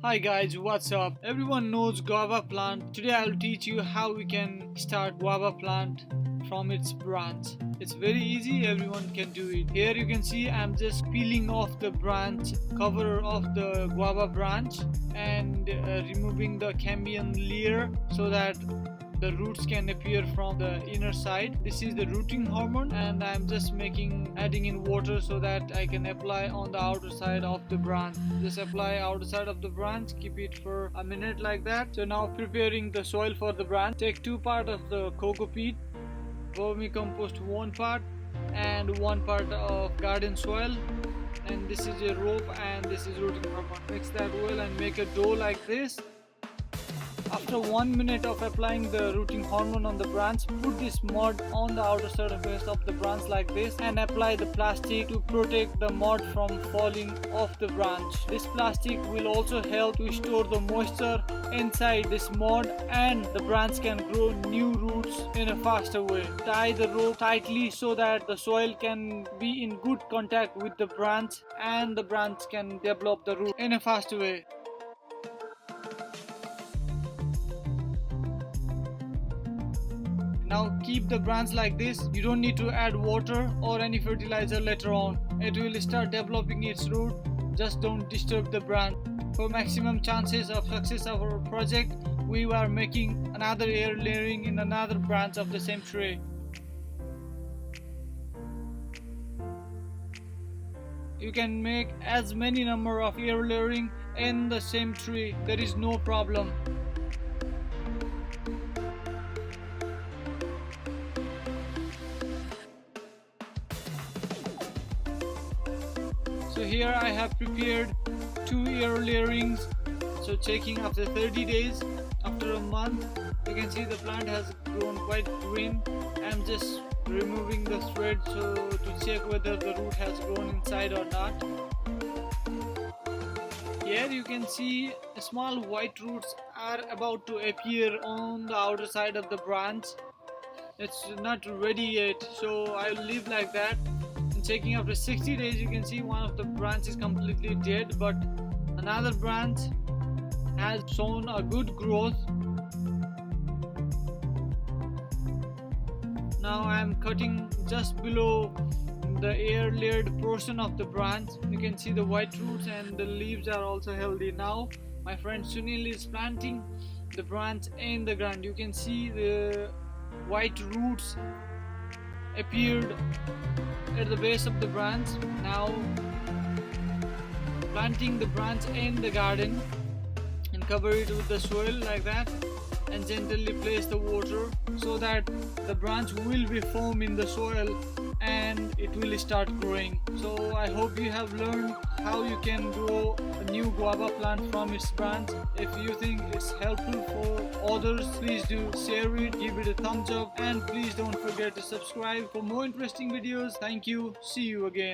Hi guys, what's up? Everyone knows guava plant. Today I'll teach you how we can start guava plant from its branch. It's very easy, everyone can do it. Here you can see I'm just peeling off the branch, cover of the guava branch and removing the cambium layer so that the roots can appear from the inner side. This is the rooting hormone and I'm just adding in water so that I can apply on the outer side of the branch. Just apply outer side of the branch, keep it for a minute like that. So now preparing the soil for the branch. Take 2 part of the coco peat, vermicompost 1 part and 1 part of garden soil, and this is a rope and this is rooting hormone. Mix that well and make a dough like this. After 1 minute of applying the rooting hormone on the branch, put this mud on the outer surface of the branch like this and apply the plastic to protect the mud from falling off the branch. This plastic will also help to store the moisture inside this mud and the branch can grow new roots in a faster way. Tie the rope tightly so that the soil can be in good contact with the branch and the branch can develop the root in a faster way. Now keep the branch like this. You don't need to add water or any fertilizer later on. It will start developing its root. Just don't disturb the branch. For maximum chances of success of our project, we were making another air layering in another branch of the same tree. You can make as many number of air layering in the same tree. There is no problem. So here I have prepared 2 air layerings. So checking after 30 days, after a month, you can see the plant has grown quite green. I'm just removing the thread so to check whether the root has grown inside or not. Here you can see small white roots are about to appear on the outer side of the branch. It's not ready yet, so I'll leave like that. Checking after 60 days, you can see one of the branches is completely dead, but another branch has shown a good growth. Now I am cutting just below the air layered portion of the branch. You can see the white roots and the leaves are also healthy. Now my friend Sunil is planting the branch in the ground. You can see the white roots appeared at the base of the branch. Now planting the branch in the garden and cover it with the soil like that and gently place the water so that the branch will be firm in the soil and it will start growing. So I hope you have learned how you can grow a new guava plant from its branch. If you think it's helpful for others, please do share it, give it a thumbs up, and please don't forget to subscribe for more interesting videos. Thank you. See you again.